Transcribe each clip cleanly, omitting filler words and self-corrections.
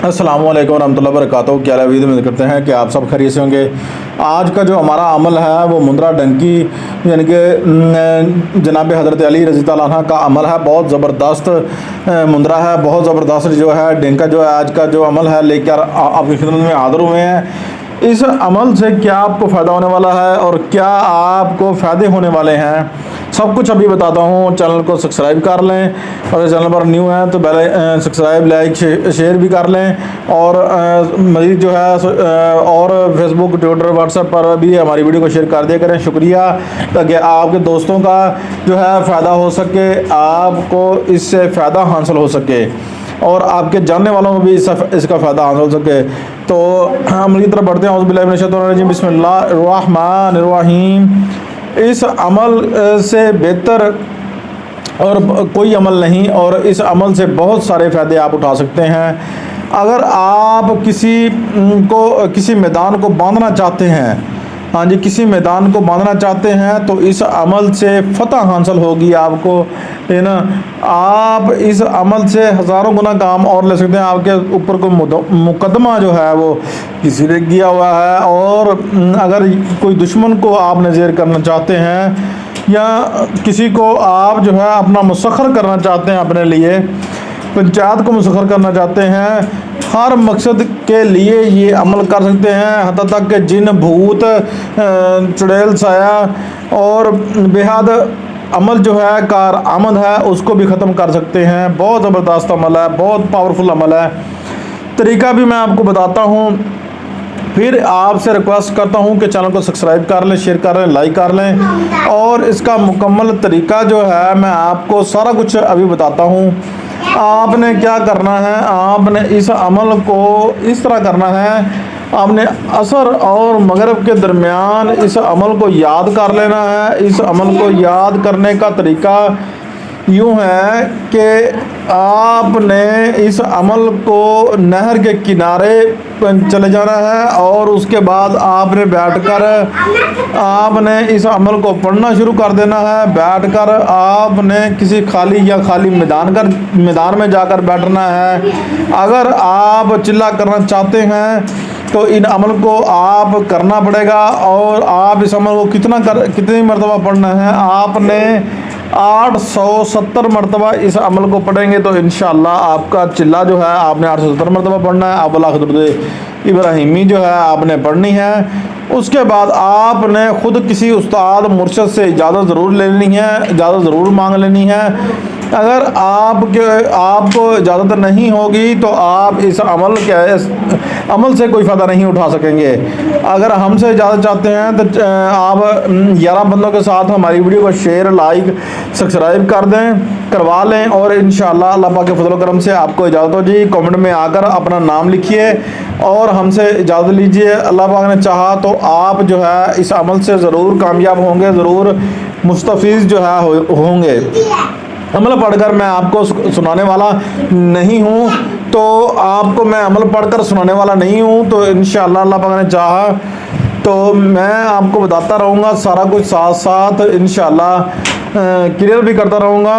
अस्सलामु अलैकुम रहमतुल्लाहि वबरकातुहू। क्या उम्मीद करते हैं कि आप सब खैरियत से होंगे। आज का जो हमारा अमल है वो मुंद्रा डंकी यानी कि जनाब हज़रत अली रज़ी अल्लाह अन्हु का अमल है। बहुत ज़बरदस्त मुंद्रा है, बहुत ज़बरदस्त जो है डंका जो है आज का जो अमल है लेकर आपकी खिदमत में हाज़िर हुए हैं। इस अमल से क्या आपको फ़ायदा होने वाला है और क्या आपको फ़ायदे होने वाले हैं, सब कुछ अभी बताता हूँ। चैनल को सब्सक्राइब कर लें, अगर चैनल पर न्यू है तो पहले सब्सक्राइब, लाइक, शेयर भी कर लें। और मज़ीद जो है और फेसबुक, ट्विटर, व्हाट्सएप पर भी हमारी वीडियो को शेयर कर दिया करें। शुक्रिया, ताकि आपके दोस्तों का जो है फ़ायदा हो सके, आपको इससे फ़ायदा हासिल हो सके और आपके जानने वालों को भी इसका फ़ायदा हासिल हो सके। तो हम की तरफ बढ़ते हैं। औज़ु बिल्लाहि मिनश शैतानिर रजीम, बिस्मिल्लाहिर रहमानिर रहीम। इस अमल से बेहतर और कोई अमल नहीं और इस अमल से बहुत सारे फ़ायदे आप उठा सकते हैं। अगर आप किसी मैदान को बांधना चाहते हैं, हाँ जी, किसी मैदान को बांधना चाहते हैं तो इस अमल से फ़तह हासिल होगी आपको, है ना। आप इस अमल से हज़ारों गुना काम और ले सकते हैं। आपके ऊपर कोई मुकदमा जो है वो किसी ने किया हुआ है, और अगर कोई दुश्मन को आप नज़र करना चाहते हैं या किसी को आप जो है अपना मुसख्खर करना चाहते हैं, अपने लिए पंचायत को मुसख्खर करना चाहते हैं, हर मकसद के लिए ये अमल कर सकते हैं। हत्ता तक कि जिन, भूत, चुड़ैल, साया और बेहद अमल जो है कार आमद है उसको भी ख़त्म कर सकते हैं। बहुत ज़बरदस्त अमल है, बहुत पावरफुल अमल है। तरीका भी मैं आपको बताता हूँ। फिर आपसे रिक्वेस्ट करता हूँ कि चैनल को सब्सक्राइब कर लें, शेयर कर लें, लाइक कर लें। और इसका मुकम्मल तरीका जो है मैं आपको सारा कुछ अभी बताता हूँ। आपने क्या करना है, आपने इस अमल को इस तरह करना है, आपने असर और मगरिब के दरमियान इस अमल को याद कर लेना है। इस अमल को याद करने का तरीका यूँ है कि आपने इस अमल को नहर के किनारे चले जाना है और उसके बाद आपने बैठकर आपने इस अमल को पढ़ना शुरू कर देना है। बैठकर आपने किसी खाली मैदान में जाकर बैठना है। अगर आप चिल्ला करना चाहते हैं तो इन अमल को आप करना पड़ेगा। और आप इस अमल को कितनी मरतबा पढ़ना है, आपने 870 मरतबा इस अमल को पढ़ेंगे तो इंशाअल्लाह आपका चिल्ला जो है आपने 870 मरतबा पढ़ना है। अव्वल आखिर दुरूद इब्राहिमी जो है आपने पढ़नी है। उसके बाद आपने ख़ुद किसी उस्ताद मुर्शद से इजाज़त ज़रूर लेनी है, इजाज़त ज़रूर मांग लेनी है। अगर आपको इजाज़त नहीं होगी तो आप इस अमल से कोई फ़ायदा नहीं उठा सकेंगे। अगर हमसे इजाज़त चाहते हैं तो आप 11 बंदों के साथ हमारी वीडियो को शेयर, लाइक, सब्सक्राइब करवा लें और इंशाअल्लाह अल्लाह पाक के फजल करम से आपको इजाज़त हो जी। कमेंट में आकर अपना नाम लिखिए और हमसे इजाज़त लीजिए। अल्लाह पाक ने चाहा तो आप जो है इस अमल से ज़रूर कामयाब होंगे, ज़रूर मुस्तफ़ीज़ जो है होंगे। अमल पढ़कर मैं आपको सुनाने वाला नहीं हूँ, तो आपको मैं अमल पढ़कर सुनाने वाला नहीं हूँ। तो इंशाअल्लाह अल्लाह पाक ने चाहा तो मैं आपको बताता रहूँगा सारा कुछ, साथ साथ इंशाअल्लाह क्लियर भी करता रहूँगा।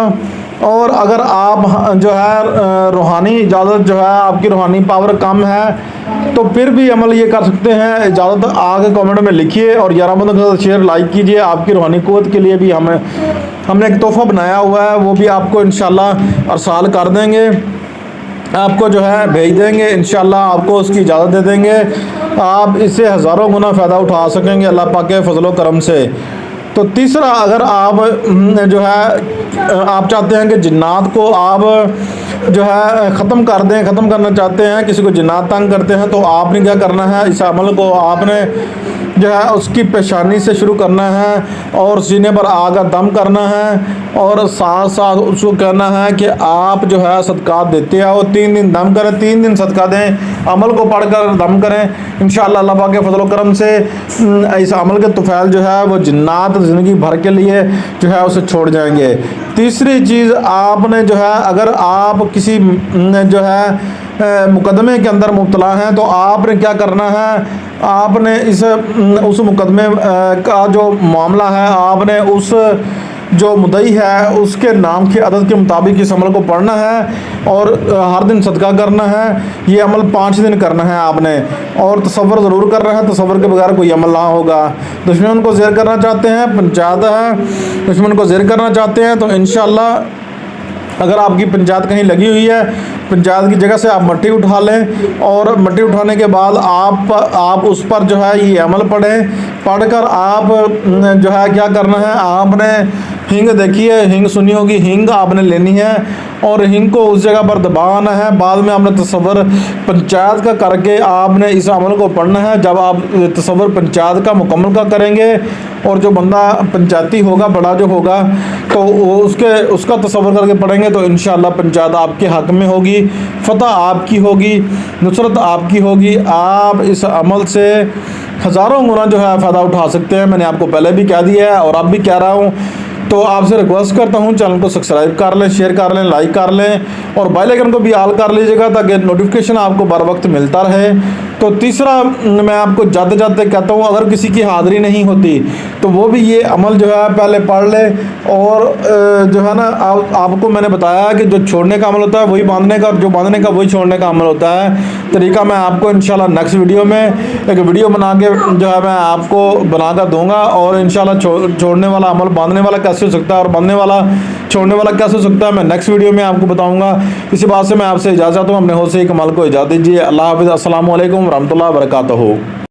और अगर आप जो है रूहानी इजाज़त जो है, आपकी रूहानी पावर कम है तो फिर भी अमल ये कर सकते हैं। इजाज़त आगे कमेंट में लिखिए और 11 बंदों के साथ शेयर, लाइक कीजिए। आपकी रूहानी क़ुव्वत के लिए भी हमने एक तोहफ़ा बनाया हुआ है, वो भी आपको इंशाअल्लाह अरसाल कर देंगे, आपको जो है भेज देंगे। इंशाअल्लाह आपको उसकी इजाज़त दे देंगे। आप इससे हज़ारों गुना फ़ायदा उठा सकेंगे अल्लाह पाक के फजल करम से। तो तीसरा, अगर आप जो है आप चाहते हैं कि जिन्नात को आप जो है ख़त्म कर दें, ख़त्म करना चाहते हैं, किसी को जिन्नात तंग करते हैं, तो आपने क्या करना है, इस अमल को आपने जो है उसकी पेशानी से शुरू करना है और सीने पर आग दम करना है और साथ साथ उसको कहना है कि आप जो है सदक़ात देते आओ। 3 दिन दम करें, 3 दिन सदका दें, अमल को पढ़कर दम करें। इंशाअल्लाह अल्लाह पाक के फजल करम से इस अमल के तुफ़ैल जो है वो जिन्नात ज़िंदगी भर के लिए जो है उसे छोड़ जाएंगे। तीसरी चीज़, आपने जो है अगर आप किसी जो है मुकदमे के अंदर मुब्तला हैं तो आपने क्या करना है, आपने उस मुकदमे का जो मामला है आपने उस جو مدعی ہے اس کے نام کے عدد کے مطابق اس عمل کو پڑھنا ہے اور ہر دن صدقہ کرنا ہے۔ یہ عمل 5 دن کرنا ہے آپ نے، اور تصور ضرور کر رہا ہے، تصور کے بغیر کوئی عمل نہ ہوگا۔ دشمن کو زیر کرنا چاہتے ہیں، پنچایت ہے، دشمن کو زیر کرنا چاہتے ہیں تو انشاءاللہ اگر آپ کی پنچایت کہیں لگی ہوئی ہے، پنچایت کی جگہ سے آپ مٹی اٹھا لیں، اور مٹی اٹھانے کے بعد آپ اس پر جو ہے یہ عمل پڑھیں۔ پڑھ کر آپ جو ہے کیا کرنا ہے، آپ نے ہینگ دیکھی ہے، ہینگ سنی ہوگی، ہینگ آپ نے لینی ہے اور ہینگ کو اس جگہ پر دبانا ہے۔ بعد میں آپ نے تصور پنچایت کا کر کے آپ نے اس عمل کو پڑھنا ہے۔ جب آپ تصور پنچایت کا مکمل کا کریں گے اور جو بندہ پنچایتی ہوگا، بڑا جو ہوگا، تو وہ اس کا تصور کر کے پڑھیں گے تو انشاءاللہ پنچایت آپ کے حق میں ہوگی، فتح آپ کی ہوگی، نصرت آپ کی ہوگی۔ آپ اس عمل سے ہزاروں گنا جو ہے فائدہ اٹھا سکتے ہیں۔ میں نے آپ کو پہلے بھی کہہ دیا ہے اور اب بھی کہہ رہا ہوں، تو آپ سے ریکویسٹ کرتا ہوں چینل کو سبسکرائب کر لیں، شیئر کر لیں، لائک کر لیں اور بیل آئیکن کو بھی آل کر لیجیے گا تاکہ نوٹیفیکیشن آپ کو بر وقت ملتا رہے۔ تو تیسرا میں آپ کو جاتے جاتے کہتا ہوں، اگر کسی کی حاضری نہیں ہوتی تو وہ بھی یہ عمل جو ہے پہلے پڑھ لے، اور جو ہے نا آپ کو میں نے بتایا کہ جو چھوڑنے کا عمل ہوتا ہے وہی باندھنے کا، اور جو باندھنے کا وہی چھوڑنے کا عمل ہوتا ہے۔ طریقہ میں آپ کو انشاءاللہ نیکسٹ ویڈیو میں ایک ویڈیو بنا کے جو ہے میں آپ کو بنا کر دوں گا، اور انشاءاللہ چھوڑنے والا عمل باندھنے والا کیسے ہو سکتا ہے اور باندھنے والا چھوڑنے والا کیسے ہو سکتا ہے میں نیکسٹ ویڈیو میں آپ کو بتاؤں گا۔ اسی بات سے میں آپ سے اجازت ہوں، اپنے ہوسے کمال کو اجازت دیجیے۔ اللہ حافظ، السلام علیکم ورحمۃ اللہ وبرکاتہ۔